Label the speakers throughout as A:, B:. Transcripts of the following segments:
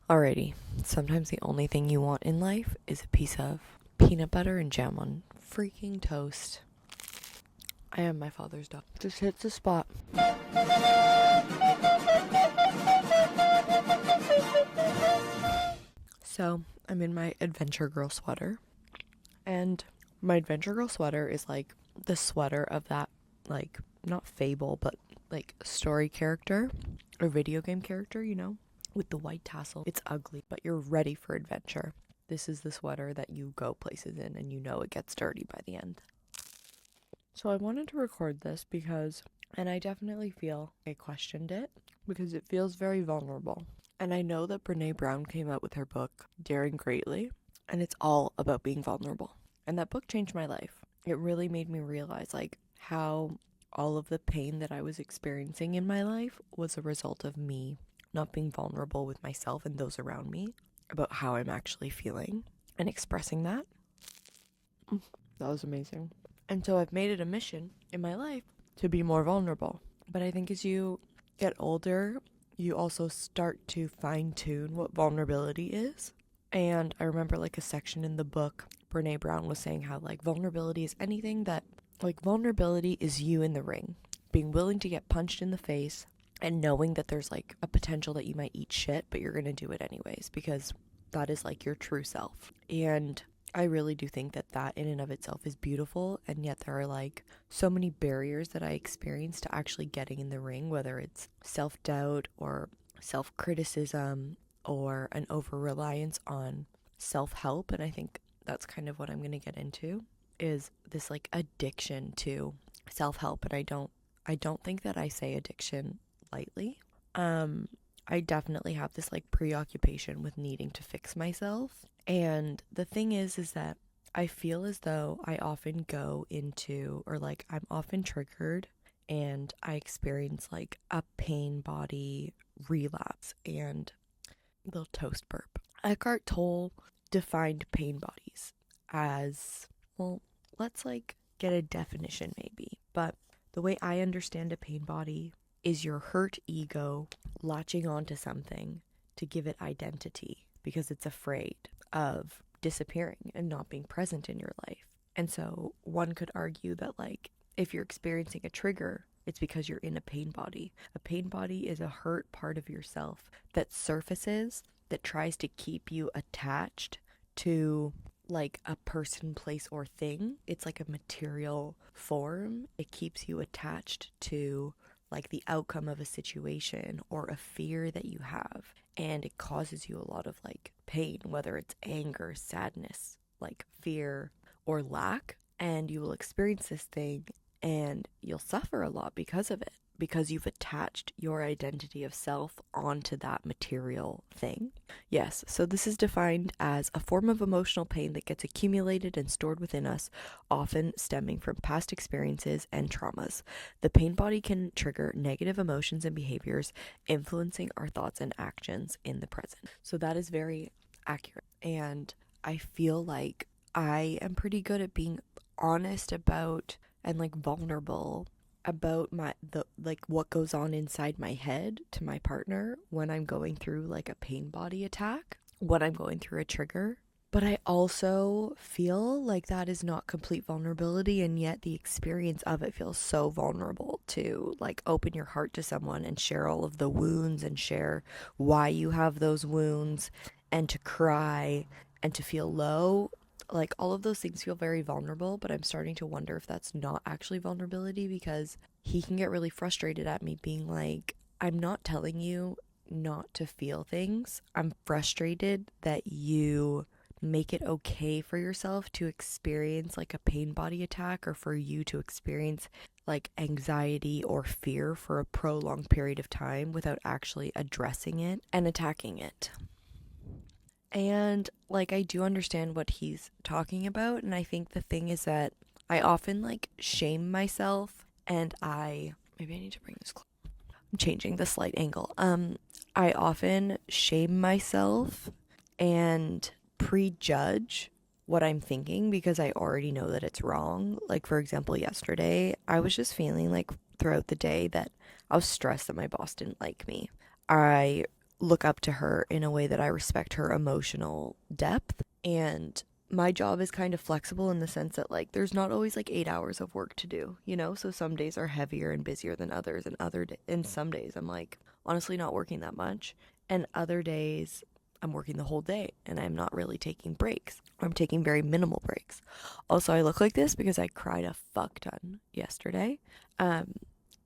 A: Alrighty, sometimes the only thing you want in life is a piece of peanut butter and jam on freaking toast. I am my father's dog. Just hits the spot. So, I'm in my Adventure Girl sweater. And my Adventure Girl sweater is like the sweater of that, like, not fable, but like story character or video game character, you know? With the white tassel. It's ugly, but you're ready for adventure. This is the sweater that you go places in and you know it gets dirty by the end. So I wanted to record this because, and I definitely feel I questioned it because it feels very vulnerable. And I know that Brene Brown came out with her book, Daring Greatly, and it's all about being vulnerable. And that book changed my life. It really made me realize like how all of the pain that I was experiencing in my life was a result of me not being vulnerable with myself and those around me about how I'm actually feeling and expressing that. That was amazing. And so I've made it a mission in my life to be more vulnerable. But I think as you get older, you also start to fine tune what vulnerability is. And I remember like a section in the book, Brene Brown was saying how like vulnerability is anything that, like vulnerability is you in the ring, being willing to get punched in the face and knowing that there's like a potential that you might eat shit, but you're going to do it anyways because that is like your true self. And I really do think that that in and of itself is beautiful, and yet there are like so many barriers that I experience to actually getting in the ring, whether it's self-doubt or self-criticism or an over-reliance on self-help. And I think that's kind of what I'm going to get into is this like addiction to self-help. And I don't think that I say addiction lightly. I definitely have this like preoccupation with needing to fix myself. And the thing is that I feel as though I often go into, or like I'm often triggered and I experience like a pain body relapse and a little toast burp. Eckhart Tolle defined pain bodies as, well, let's like get a definition maybe. But the way I understand a pain body is your hurt ego latching onto something to give it identity because it's afraid of disappearing and not being present in your life. And so one could argue that like if you're experiencing a trigger, it's because you're in a pain body. A pain body is a hurt part of yourself that surfaces, that tries to keep you attached to like a person, place, or thing. It's like a material form. It keeps you attached to like the outcome of a situation or a fear that you have, and it causes you a lot of like pain, whether it's anger, sadness, like fear or lack, and you will experience this thing and you'll suffer a lot because of it, because you've attached your identity of self onto that material thing. Yes, so this is defined as a form of emotional pain that gets accumulated and stored within us, often stemming from past experiences and traumas. The pain body can trigger negative emotions and behaviors, influencing our thoughts and actions in the present. So that is very accurate. And I feel like I am pretty good at being honest about and like vulnerable about what goes on inside my head to my partner when I'm going through like a pain body attack, when I'm going through a trigger. But I also feel like that is not complete vulnerability, and yet the experience of it feels so vulnerable to like open your heart to someone and share all of the wounds and share why you have those wounds and to cry and to feel low. Like all of those things feel very vulnerable, but I'm starting to wonder if that's not actually vulnerability, because he can get really frustrated at me being like, I'm not telling you not to feel things. I'm frustrated that you make it okay for yourself to experience like a pain body attack, or for you to experience like anxiety or fear for a prolonged period of time without actually addressing it and attacking it. And like I do understand what he's talking about, and I think the thing is that I often like shame myself, and maybe I need to bring this close. I'm changing the slight angle. I often shame myself and prejudge what I'm thinking because I already know that it's wrong. Like for example, yesterday I was just feeling like throughout the day that I was stressed that my boss didn't like me. I look up to her in a way that I respect her emotional depth. And my job is kind of flexible in the sense that like there's not always like 8 hours of work to do, you know? So some days are heavier and busier than others, and some days I'm like honestly not working that much, and other days I'm working the whole day and I'm not really taking breaks. I'm taking very minimal breaks. Also, I look like this because I cried a fuck ton yesterday. Um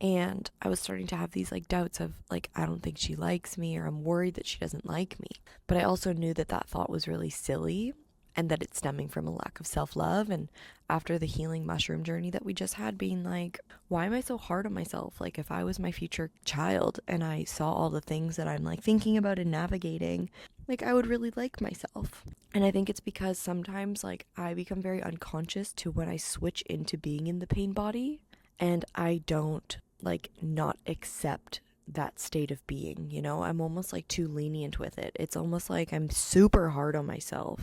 A: and I was starting to have these like doubts of like, I don't think she likes me, or I'm worried that she doesn't like me. But I also knew that that thought was really silly and that it's stemming from a lack of self love. And after the healing mushroom journey that we just had, being like, why am I so hard on myself? Like, if I was my future child and I saw all the things that I'm like thinking about and navigating, like, I would really like myself. And I think it's because sometimes like I become very unconscious to when I switch into being in the pain body, and I don't like not accept that state of being, you know? I'm almost like too lenient with it. It's almost like I'm super hard on myself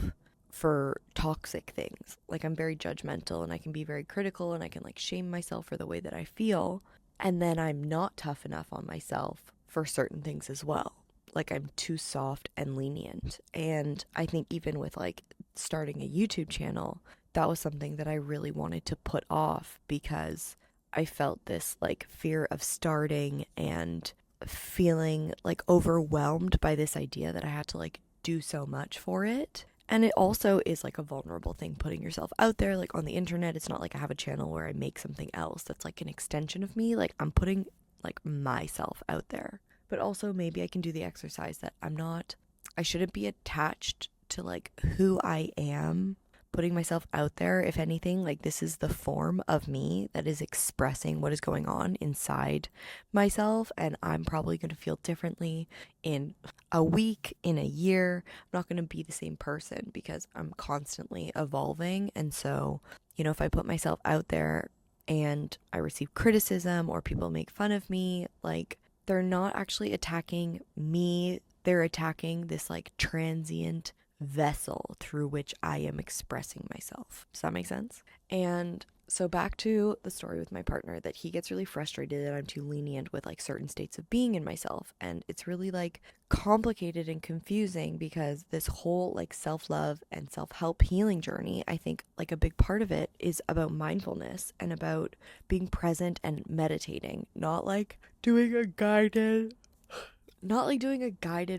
A: for toxic things. Like I'm very judgmental and I can be very critical and I can like shame myself for the way that I feel. And then I'm not tough enough on myself for certain things as well. Like I'm too soft and lenient. And I think even with like starting a YouTube channel, that was something that I really wanted to put off because I felt this like fear of starting and feeling like overwhelmed by this idea that I had to like do so much for it. And it also is like a vulnerable thing, putting yourself out there like on the internet. It's not like I have a channel where I make something else that's like an extension of me. Like I'm putting like myself out there. But also maybe I can do the exercise that I shouldn't be attached to like who I am, putting myself out there. If anything, like this is the form of me that is expressing what is going on inside myself, and I'm probably going to feel differently in a week, in a year. I'm not going to be the same person because I'm constantly evolving. And so, you know, if I put myself out there and I receive criticism or people make fun of me, like they're not actually attacking me, they're attacking this like transient vessel through which I am expressing myself. Does that make sense? And so back to the story with my partner, that he gets really frustrated that I'm too lenient with like certain states of being in myself. And it's really like complicated and confusing because this whole like self-love and self-help healing journey, I think like a big part of it is about mindfulness and about being present and meditating, not like doing a guided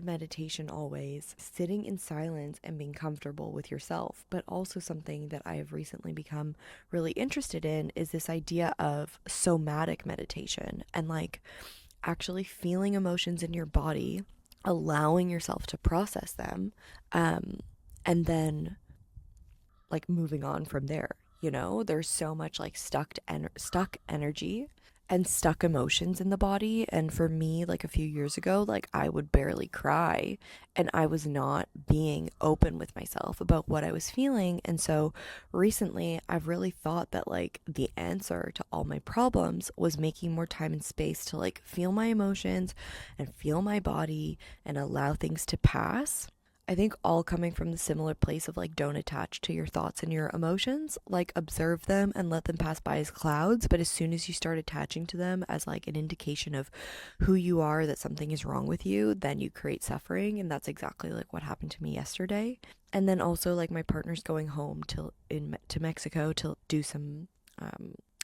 A: meditation always, sitting in silence and being comfortable with yourself. But also something that I have recently become really interested in is this idea of somatic meditation and like actually feeling emotions in your body, allowing yourself to process them, and then like moving on from there. You know, there's so much like stuck energy and stuck emotions in the body. And for me, like a few years ago, like I would barely cry and I was not being open with myself about what I was feeling. And so recently, I've really thought that like the answer to all my problems was making more time and space to like feel my emotions and feel my body and allow things to pass. I think all coming from the similar place of like don't attach to your thoughts and your emotions, like observe them and let them pass by as clouds. But as soon as you start attaching to them as like an indication of who you are, that something is wrong with you, then you create suffering. And that's exactly like what happened to me yesterday. And then also like my partner's going home to Mexico to do some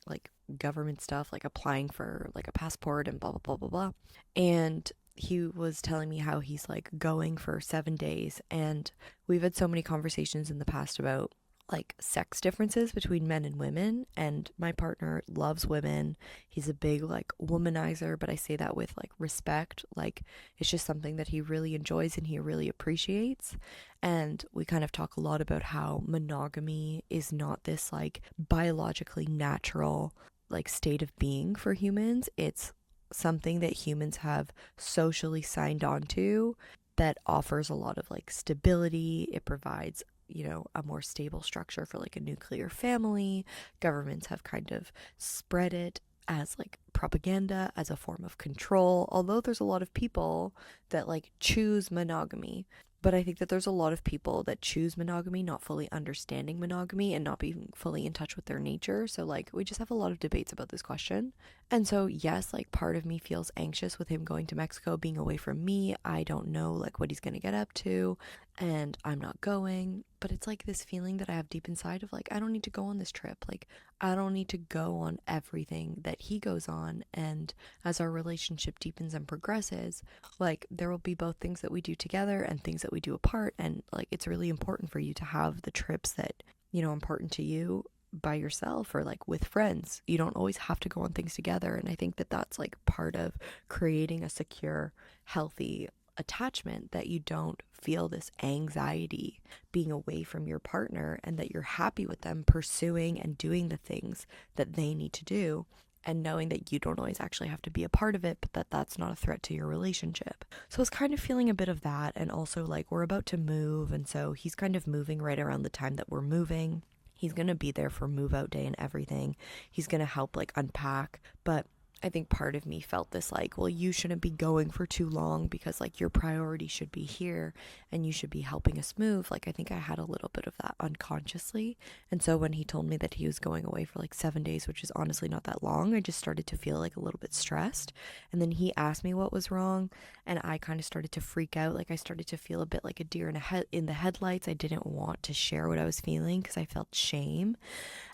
A: like government stuff, like applying for like a passport and blah blah blah blah blah. And he was telling me how he's like going for 7 days, and we've had so many conversations in the past about like sex differences between men and women, and my partner loves women. He's a big like womanizer, but I say that with like respect. Like it's just something that he really enjoys and he really appreciates. And we kind of talk a lot about how monogamy is not this like biologically natural like state of being for humans. It's something that humans have socially signed on to that offers a lot of like stability. It provides, you know, a more stable structure for like a nuclear family. Governments have kind of spread it as like propaganda, as a form of control, although there's a lot of people that like choose monogamy. But I think that there's a lot of people that choose monogamy not fully understanding monogamy and not being fully in touch with their nature. So, like, we just have a lot of debates about this question. And so, yes, like, part of me feels anxious with him going to Mexico, being away from me. I don't know, like, what he's going to get up to, and I'm not going. But it's like this feeling that I have deep inside of, like, I don't need to go on this trip. Like, I don't need to go on everything that he goes on. And as our relationship deepens and progresses, like, there will be both things that we do together and things that we do apart. And like, it's really important for you to have the trips that, you know, important to you by yourself or like with friends. You don't always have to go on things together. And I think that that's like part of creating a secure, healthy attachment, that you don't feel this anxiety being away from your partner, and that you're happy with them pursuing and doing the things that they need to do, and knowing that you don't always actually have to be a part of it, but that that's not a threat to your relationship. So I was kind of feeling a bit of that. And also, like, we're about to move, and so he's kind of moving right around the time that we're moving. He's going to be there for move out day and everything. He's going to help like unpack, but I think part of me felt this like, well, you shouldn't be going for too long because like your priority should be here and you should be helping us move. Like, I think I had a little bit of that unconsciously. And so when he told me that he was going away for like 7 days, which is honestly not that long, I just started to feel like a little bit stressed. And then he asked me what was wrong, and I kind of started to freak out. Like, I started to feel a bit like a deer in the headlights. I didn't want to share what I was feeling because I felt shame,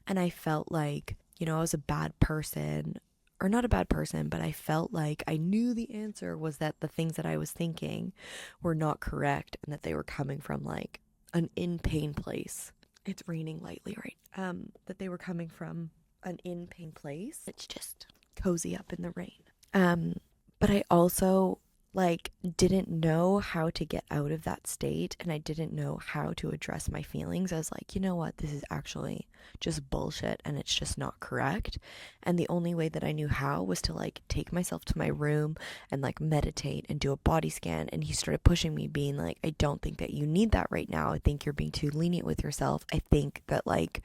A: and I felt like, you know, I was a bad person, or not a bad person, but I felt like I knew the answer was that the things that I was thinking were not correct, and that they were coming from like an in pain place. It's raining lightly, right? That they were coming from an in pain place. It's just cozy up in the rain. But I also like didn't know how to get out of that state, and I didn't know how to address my feelings. I was like, you know what, this is actually just bullshit and it's just not correct. And the only way that I knew how was to like take myself to my room and like meditate and do a body scan. And he started pushing me, being like, I don't think that you need that right now. I think you're being too lenient with yourself. I think that like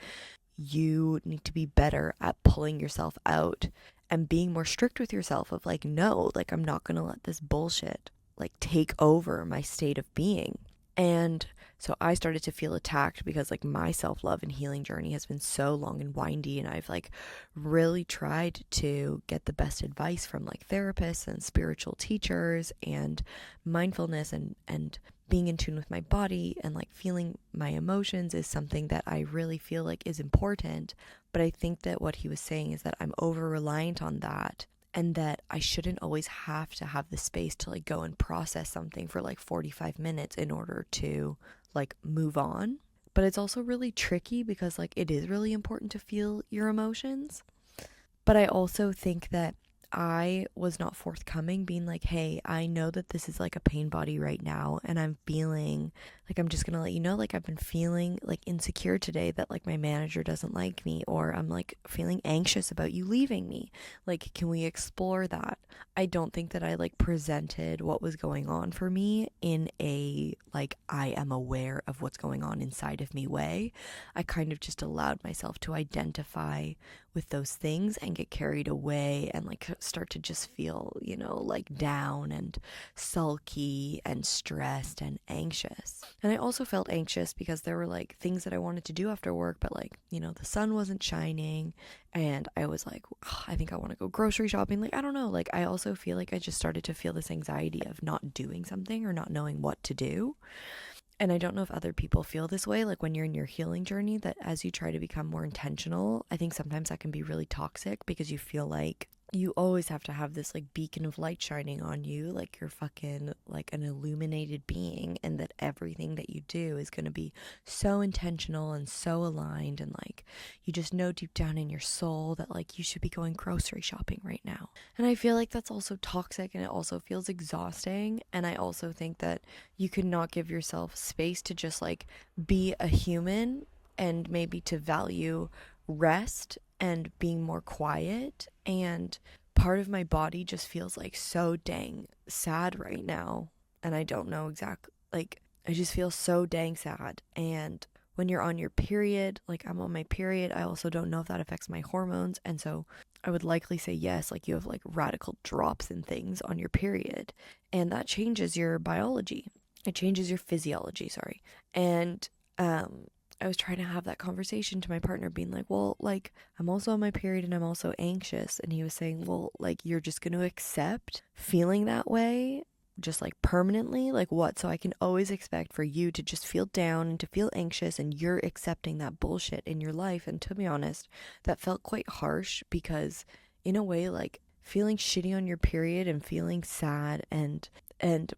A: you need to be better at pulling yourself out and being more strict with yourself of like, no, like, I'm not gonna let this bullshit like take over my state of being. And so I started to feel attacked because like my self-love and healing journey has been so long and windy, and I've like really tried to get the best advice from like therapists and spiritual teachers, and mindfulness and being in tune with my body and like feeling my emotions is something that I really feel like is important. But I think that what he was saying is that I'm over reliant on that, and that I shouldn't always have to have the space to like go and process something for like 45 minutes in order to like move on. But it's also really tricky because like it is really important to feel your emotions. But I also think that I was not forthcoming, being like, hey, I know that this is like a pain body right now, and I'm feeling like, I'm just gonna let you know, like, I've been feeling like insecure today that like my manager doesn't like me, or I'm like feeling anxious about you leaving me. Like, can we explore that? I don't think that I like presented what was going on for me in a like, I am aware of what's going on inside of me way. I kind of just allowed myself to identify with those things and get carried away and like start to just feel, you know, like down and sulky and stressed and anxious. And I also felt anxious because there were like things that I wanted to do after work, but like, you know, the sun wasn't shining, and I was like, oh, I think I want to go grocery shopping. Like, I don't know. Like, I also feel like I just started to feel this anxiety of not doing something or not knowing what to do. And I don't know if other people feel this way, like when you're in your healing journey, that as you try to become more intentional, I think sometimes that can be really toxic because you feel like you always have to have this like beacon of light shining on you, like you're fucking like an illuminated being, and that everything that you do is going to be so intentional and so aligned, and like you just know deep down in your soul that like you should be going grocery shopping right now. And I feel like that's also toxic, and it also feels exhausting. And I also think that you could not give yourself space to just like be a human, and maybe to value rest and being more quiet. And part of my body just feels like so dang sad right now, and I don't know exactly, like, I just feel so dang sad. And when you're on your period, like I'm on my period, I also don't know if that affects my hormones, and so I would likely say yes, like you have like radical drops in things on your period, and that changes your biology. It changes your physiology, sorry. And I was trying to have that conversation to my partner, being like, well, like, I'm also on my period and I'm also anxious. And he was saying, well, like, you're just going to accept feeling that way, just like permanently? Like, what? So I can always expect for you to just feel down and to feel anxious, and you're accepting that bullshit in your life. And to be honest, that felt quite harsh because, in a way, like, feeling shitty on your period and feeling sad and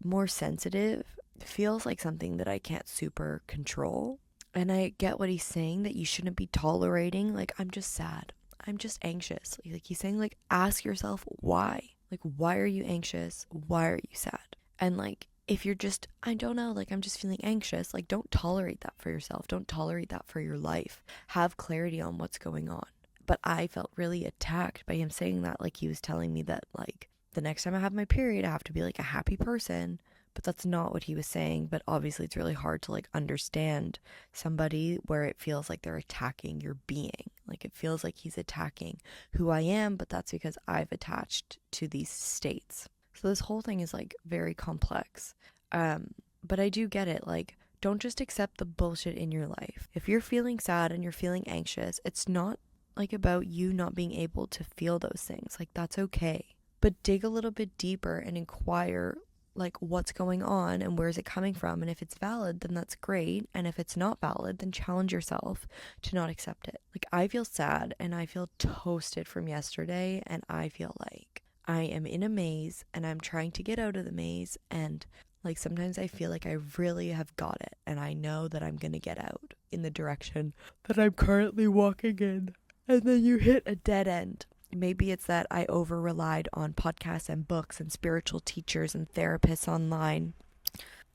A: more sensitive feels like something that I can't super control. And I get what he's saying, that you shouldn't be tolerating, like, I'm just sad, I'm just anxious. Like, he's saying, like, ask yourself why. Like, why are you anxious? Why are you sad? And, like, if you're just, I don't know, like, I'm just feeling anxious, like, don't tolerate that for yourself. Don't tolerate that for your life. Have clarity on what's going on. But I felt really attacked by him saying that. Like, he was telling me that, like, the next time I have my period, I have to be, like, a happy person. But that's not what he was saying. But obviously, it's really hard to, like, understand somebody where it feels like they're attacking your being. Like, it feels like he's attacking who I am, but that's because I've attached to these states. So this whole thing is, like, very complex. But I do get it. Like, don't just accept the bullshit in your life. If you're feeling sad and you're feeling anxious, it's not, like, about you not being able to feel those things. Like, that's okay. But dig a little bit deeper and inquire, like, what's going on and where is it coming from. And if it's valid, then that's great. And if it's not valid, then challenge yourself to not accept it. Like, I feel sad and I feel toasted from yesterday, and I feel like I am in a maze and I'm trying to get out of the maze, and, like, sometimes I feel like I really have got it and I know that I'm going to get out in the direction that I'm currently walking in. And then you hit a dead end. Maybe it's that I over relied on podcasts and books and spiritual teachers and therapists online,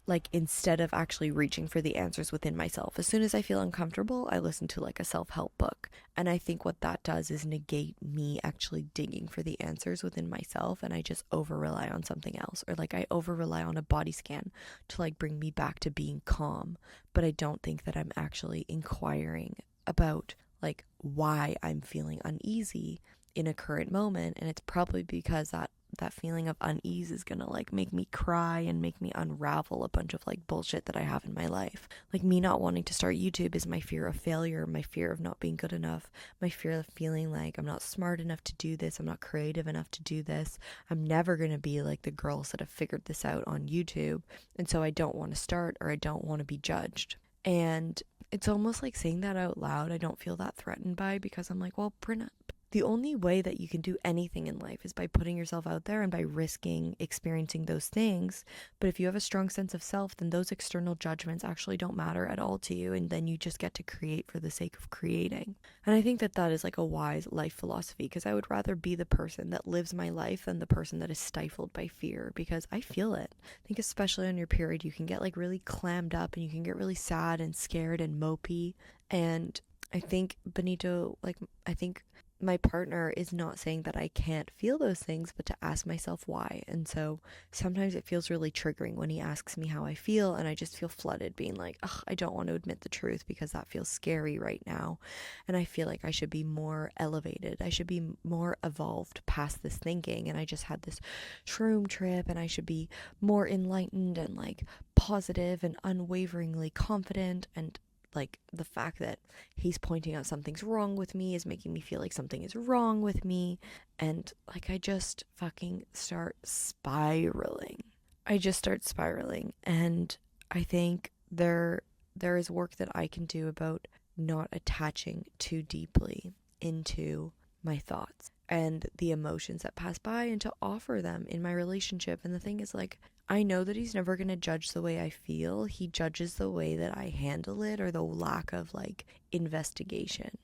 A: like, instead of actually reaching for the answers within myself. As soon as I feel uncomfortable, I listen to, like, a self-help book. And I think what that does is negate me actually digging for the answers within myself, and I just over rely on something else. Or, like, I over rely on a body scan to, like, bring me back to being calm. But I don't think that I'm actually inquiring about, like, why I'm feeling uneasy in a current moment. And it's probably because that feeling of unease is gonna, like, make me cry and make me unravel a bunch of, like, bullshit that I have in my life. Like, me not wanting to start YouTube is my fear of failure, my fear of not being good enough, my fear of feeling like I'm not smart enough to do this, I'm not creative enough to do this, I'm never gonna be like the girls that have figured this out on YouTube, and so I don't want to start, or I don't want to be judged. And it's almost like saying that out loud, I don't feel that threatened by, because I'm like, well, Brenna, the only way that you can do anything in life is by putting yourself out there and by risking experiencing those things. But if you have a strong sense of self, then those external judgments actually don't matter at all to you, and then you just get to create for the sake of creating. And I think that that is, like, a wise life philosophy, because I would rather be the person that lives my life than the person that is stifled by fear, because I feel it. I think especially on your period, you can get, like, really clammed up and you can get really sad and scared and mopey. And I think I think my partner is not saying that I can't feel those things, but to ask myself why. And so sometimes it feels really triggering when he asks me how I feel, and I just feel flooded, being like, ugh, I don't want to admit the truth because that feels scary right now. And I feel like I should be more elevated. I should be more evolved past this thinking. And I just had this shroom trip, and I should be more enlightened and, like, positive and unwaveringly confident. And, like, the fact that he's pointing out something's wrong with me is making me feel like something is wrong with me. And, like, I just fucking start spiraling. And I think there is work that I can do about not attaching too deeply into my thoughts and the emotions that pass by, and to offer them in my relationship. And the thing is, like, I know that he's never going to judge the way I feel. He judges the way that I handle it, or the lack of, like, investigation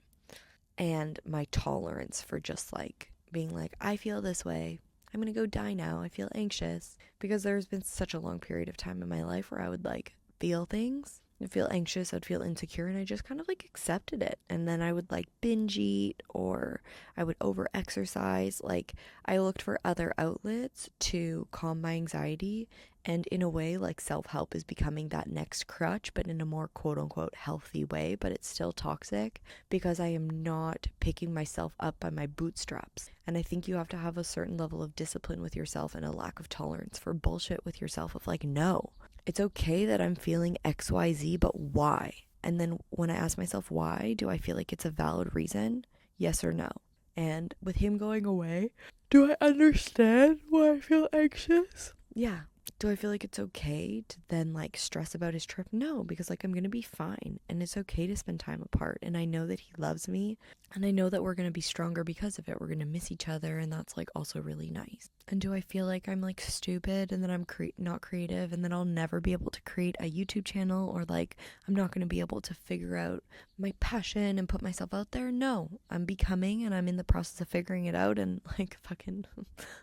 A: and my tolerance for just, like, being like, I feel this way, I'm going to go die now, I feel anxious. Because there's been such a long period of time in my life where I would, like, feel things. I'd feel anxious, I'd feel insecure, and I just kind of, like, accepted it. And then I would, like, binge eat, or I would over exercise. Like, I looked for other outlets to calm my anxiety, and in a way, like, self-help is becoming that next crutch, but in a more quote-unquote healthy way. But it's still toxic because I am not picking myself up by my bootstraps. And I think you have to have a certain level of discipline with yourself and a lack of tolerance for bullshit with yourself of, like, no, it's okay that I'm feeling XYZ, but why? And then when I ask myself why, do I feel like it's a valid reason? Yes or no? And with him going away, do I understand why I feel anxious? Yeah. Do I feel like it's okay to then like stress about his trip? No, because like I'm gonna be fine and it's okay to spend time apart. And I know that he loves me and I know that we're gonna be stronger because of it. We're gonna miss each other and that's like also really nice. And do I feel like I'm like stupid and that I'm not creative and that I'll never be able to create a YouTube channel, or like I'm not gonna be able to figure out my passion and put myself out there? No, I'm becoming and I'm in the process of figuring it out, and like fucking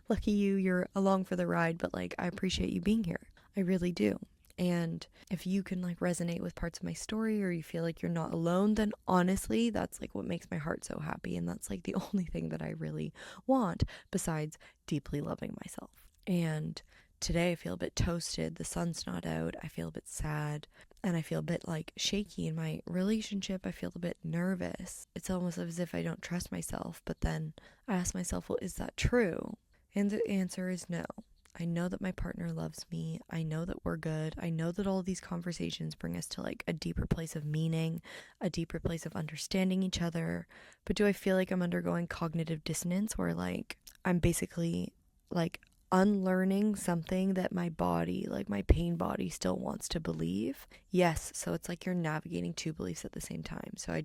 A: lucky you're along for the ride, but like I appreciate you being here. I really do. And if you can like resonate with parts of my story, or you feel like you're not alone, then honestly, that's like what makes my heart so happy. And that's like the only thing that I really want besides deeply loving myself. And today I feel a bit toasted. The sun's not out. I feel a bit sad. And I feel a bit like shaky in my relationship. I feel a bit nervous. It's almost as if I don't trust myself. But then I ask myself, well, is that true? And the answer is no. I know that my partner loves me. I know that we're good. I know that all of these conversations bring us to like a deeper place of meaning, a deeper place of understanding each other. But do I feel like I'm undergoing cognitive dissonance, where like I'm basically like unlearning something that my body, like my pain body, still wants to believe? Yes. So it's like you're navigating two beliefs at the same time. So I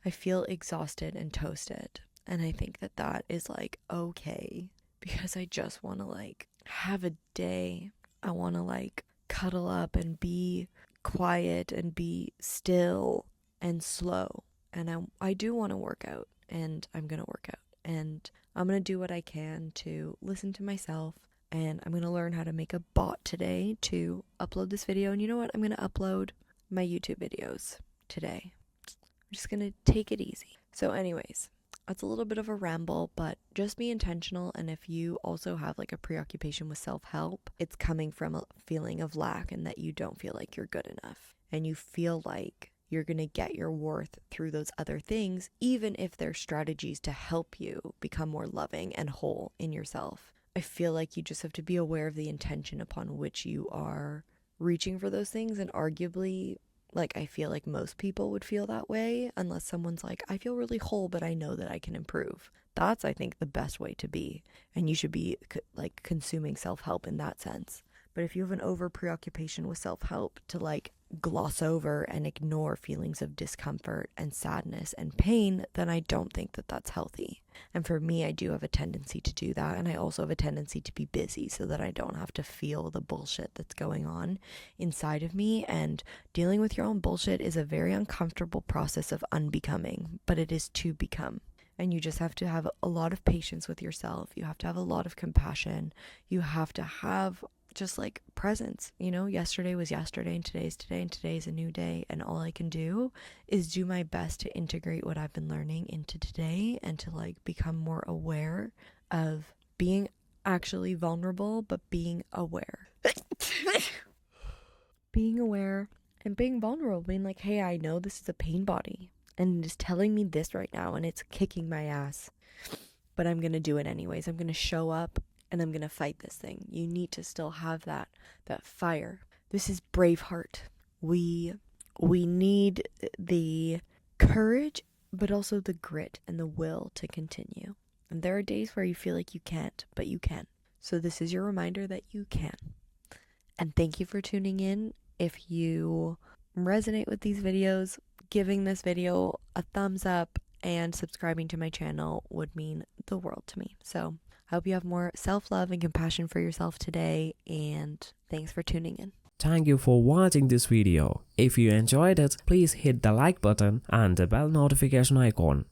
A: feel exhausted and toasted. And I think that that is like okay, because I just want to like have a day. I want to like cuddle up and be quiet and be still and slow. And I do want to work out, and I'm going to work out, and I'm going to do what I can to listen to myself. And I'm going to learn how to make a bot today to upload this video. And you know what? I'm going to upload my YouTube videos today. I'm just going to take it easy. So anyways, it's a little bit of a ramble, but just be intentional. And if you also have like a preoccupation with self-help, it's coming from a feeling of lack and that you don't feel like you're good enough. And you feel like you're going to get your worth through those other things, even if they're strategies to help you become more loving and whole in yourself. I feel like you just have to be aware of the intention upon which you are reaching for those things. And arguably, like, I feel like most people would feel that way, unless someone's like, I feel really whole, but I know that I can improve. That's, I think, the best way to be. And you should be like consuming self-help in that sense. But if you have an over preoccupation with self-help to like gloss over and ignore feelings of discomfort and sadness and pain, then I don't think that that's healthy. And for me, I do have a tendency to do that. And I also have a tendency to be busy so that I don't have to feel the bullshit that's going on inside of me. And dealing with your own bullshit is a very uncomfortable process of unbecoming, but it is to become. And you just have to have a lot of patience with yourself. You have to have a lot of compassion. You have to have just like presence. You know, yesterday was yesterday and today's today and today's a new day. And all I can do is do my best to integrate what I've been learning into today and to like become more aware of being actually vulnerable, but being aware. Being aware and being vulnerable, being like, hey, I know this is a pain body and it is telling me this right now and it's kicking my ass, but I'm going to do it anyways. I'm going to show up and I'm going to fight this thing. You need to still have that fire. This is Braveheart. We need the courage, but also the grit and the will to continue. And there are days where you feel like you can't, but you can. So this is your reminder that you can. And thank you for tuning in. If you resonate with these videos, giving this video a thumbs up and subscribing to my channel would mean the world to me. So I hope you have more self-love and compassion for yourself today, and thanks for tuning in.
B: Thank you for watching this video. If you enjoyed it, please hit the like button and the bell notification icon.